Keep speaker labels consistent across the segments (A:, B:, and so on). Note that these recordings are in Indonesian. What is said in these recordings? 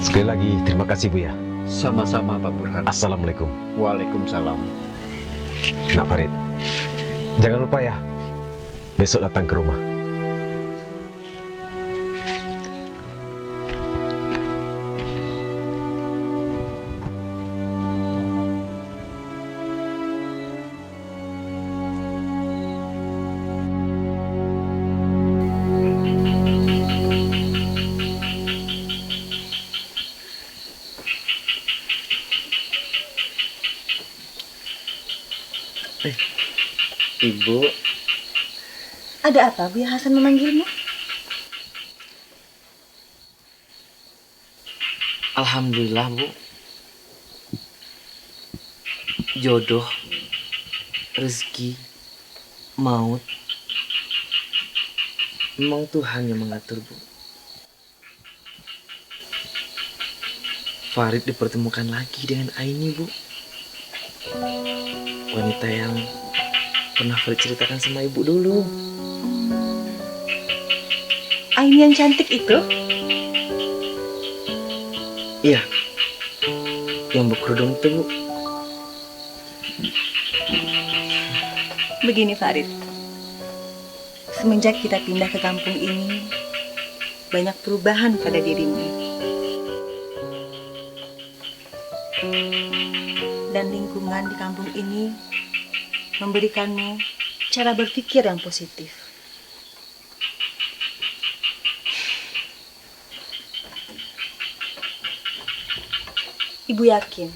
A: Sekali lagi terima kasih Bu ya.
B: Sama-sama Pak Burhan.
A: Assalamualaikum.
B: Waalaikumsalam.
A: Nak Farid, jangan lupa ya, besok datang ke rumah.
B: Ibu,
C: Ada apa Buya Hasan memanggilmu?
D: Alhamdulillah Bu, jodoh, rezeki, maut, memang Tuhan yang mengatur Bu. Farid dipertemukan lagi dengan Aini Bu, wanita yang pernah Farid ceritakan sama ibu dulu.
C: Aini yang cantik itu?
D: Iya, yang berkerudung itu Bu.
C: Begini Farid, semenjak kita pindah ke kampung ini, banyak perubahan pada dirimu. Dan lingkungan di kampung ini memberikanmu cara berpikir yang positif. Ibu yakin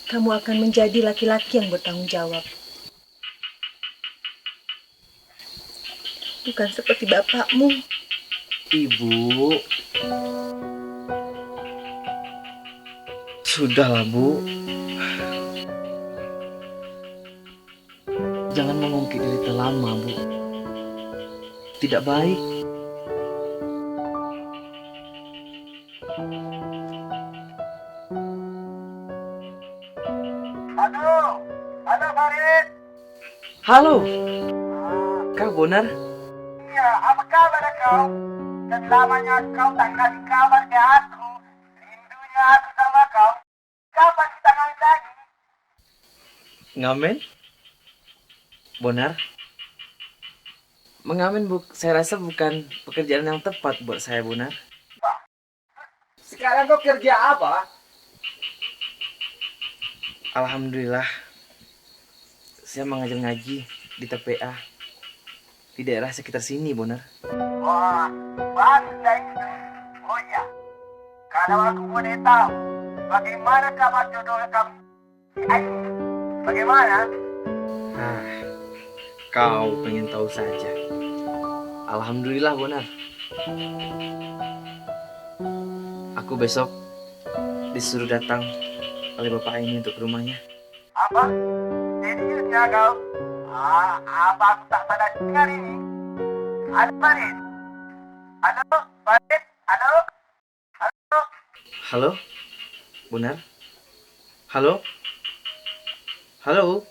C: kamu akan menjadi laki-laki yang bertanggung jawab. Bukan seperti bapakmu.
D: Ibu, sudahlah Bu. Jangan mengungkit diri terlama Bu. Tidak baik.
E: Halo Farid.
D: Halo, Kak Bonar.
E: Iya, apa kabar kau? Dan lamanya kau tak kasih kabar ke aku. Rindunya aku sama kau. Kapan kita ngawin lagi?
D: Ngamen? Bonar? Mengamen saya rasa bukan pekerjaan yang tepat buat saya Bonar.
E: Sekarang kau kerja apa?
D: Alhamdulillah, saya mengajar ngaji di TPA di daerah sekitar sini Bonar.
E: Wah, bagus dah itu. Oh iya, kalau aku boleh tahu, bagaimana kabar jodoh kamu? Si Aini, bagaimana?
D: Kau pengen tahu saja. Alhamdulillah Bonar. Aku besok disuruh datang oleh bapak ini untuk ke rumahnya.
E: Apa? Seriusnya kau? Apa aku tak salah dengar ini? Halo Farid? Halo Farid? Halo? Halo?
D: Halo? Bonar? Halo? Halo?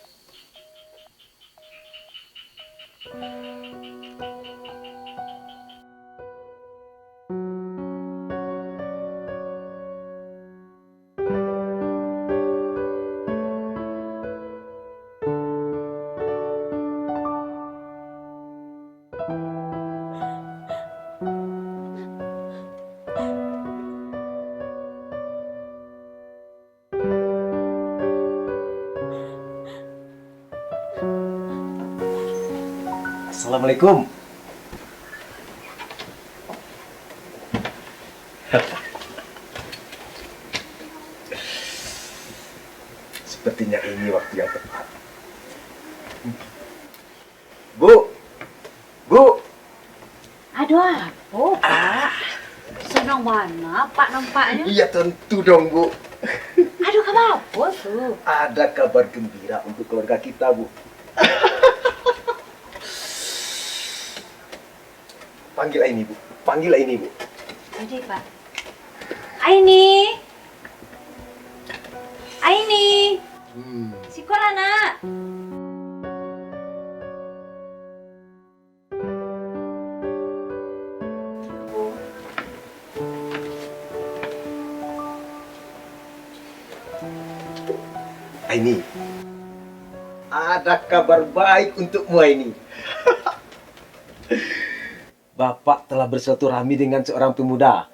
A: Assalamualaikum. Sepertinya ini waktu yang tepat. Bu, Bu.
F: Aduh, apa Pak? Senang mana Pak nampaknya?
A: Iya tentu dong Bu.
F: Aduh, kabar apa tuh?
A: Ada kabar gembira untuk keluarga kita Bu. Panggil Aini Bu. Panggil Aini Bu.
F: Oke Pak. Aini. Aini. Sekolah nak.
G: Aini, ada kabar baik untukmu Aini. Bapak telah bersilaturahmi dengan seorang pemuda.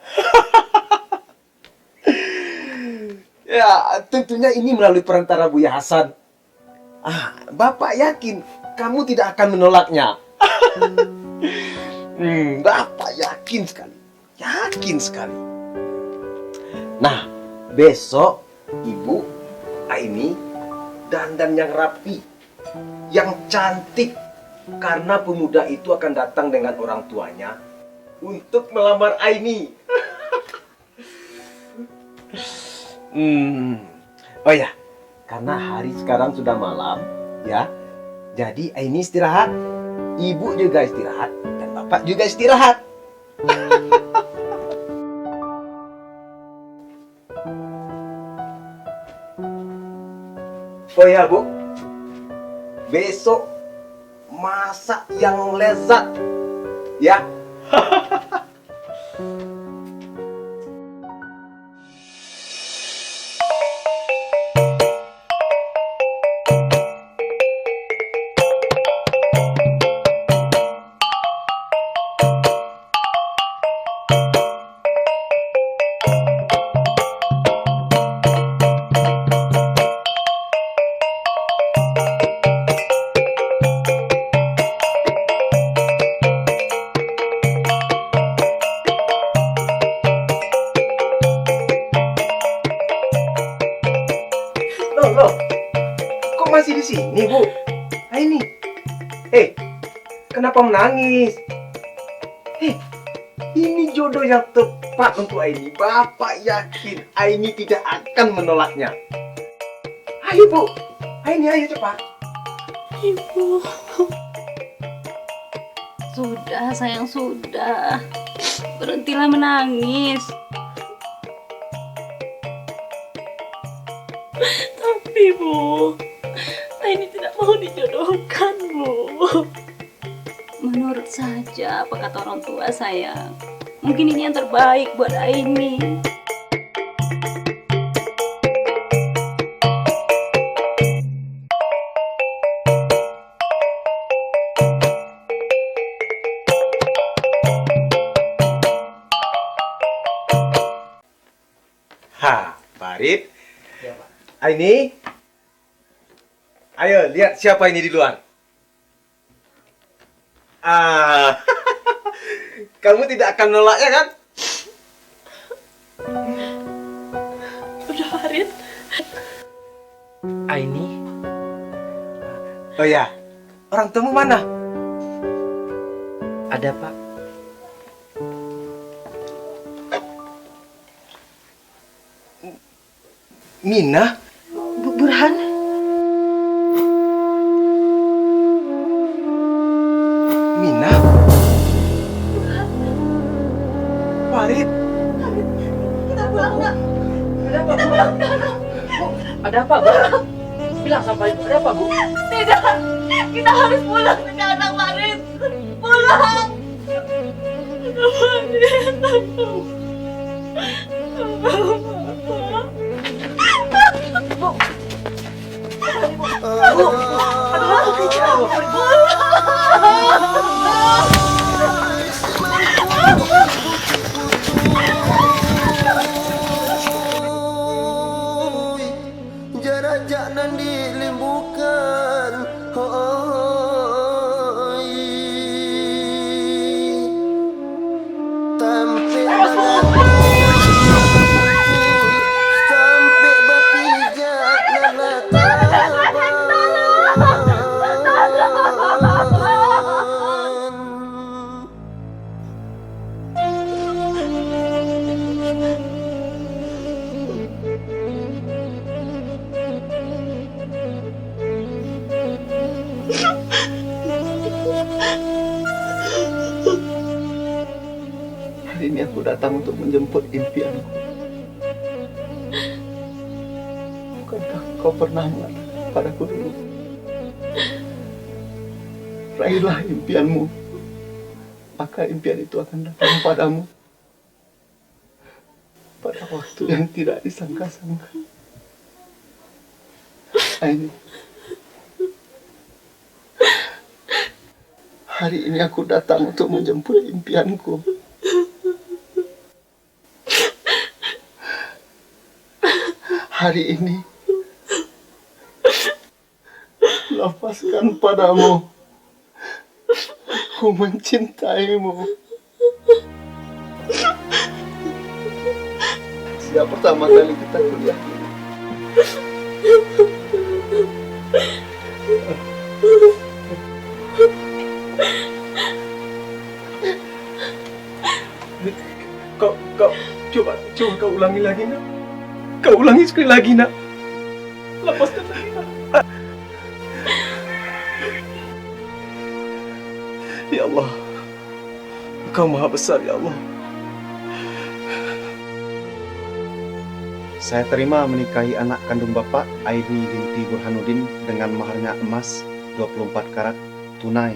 G: Ya, tentunya ini melalui perantara Buya Hasan. Bapak yakin kamu tidak akan menolaknya. Bapak yakin sekali. Yakin sekali. Nah, besok Ibu Aini dandan yang rapi, yang cantik, karena pemuda itu akan datang dengan orang tuanya untuk melamar Aini. Oh ya, karena hari sekarang sudah malam, ya. Jadi Aini istirahat, Ibu juga istirahat, dan Bapak juga istirahat. Oh ya Bu, besok masak yang lezat, ya. Loh, kok masih di sini, Bu? Aini. Kenapa menangis? Ini jodoh yang tepat untuk Aini. Bapak yakin Aini tidak akan menolaknya. Ayo, Bu. Aini, ayo cepat.
F: Ibu. Sudah, sayang, sudah. Berhentilah menangis. Tapi, Bu, Aini tidak mau dijodohkan, Bu. Menurut saja apa kata orang tua, sayang. Mungkin ini yang terbaik buat Aini.
G: Farid. Aini. Ayo, lihat siapa ini di luar. Kamu tidak akan menolaknya kan?
F: Udah, Farid.
D: Aini,
G: Oh ya, orang temu mana?
D: ada Pak.
G: Mina?
C: Burhan?
G: Mina? Farid?
C: Kita pulang nggak?
D: Ada apa, Bu? Bilang sama Ibu, ada apa, Bu?
C: Tidak, kita harus pulang dengan anak Farid. Pulang.
H: Jarak nan dilimbukan sampai berpijak
B: Hari ini aku datang untuk menjemput impianku. Bukankah kau pernah mengatakan padaku dulu? Raihlah impianmu, maka impian itu akan datang padamu pada waktu yang tidak disangka-sangka. Aini, hari ini aku datang untuk menjemput impianku. Hari ini, lepaskan padamu. Aku mencintaimu. Sejak pertama kali kita kuliah ini. Kau coba kau ulangi lagi, nak. Kau ulangi sekali lagi, nak. Lepaskan lagi, nak. Ya Allah, Engkau Maha Besar, ya Allah.
I: Saya terima menikahi anak kandung Bapak, Aini binti Burhanuddin, dengan maharnya emas 24 karat tunai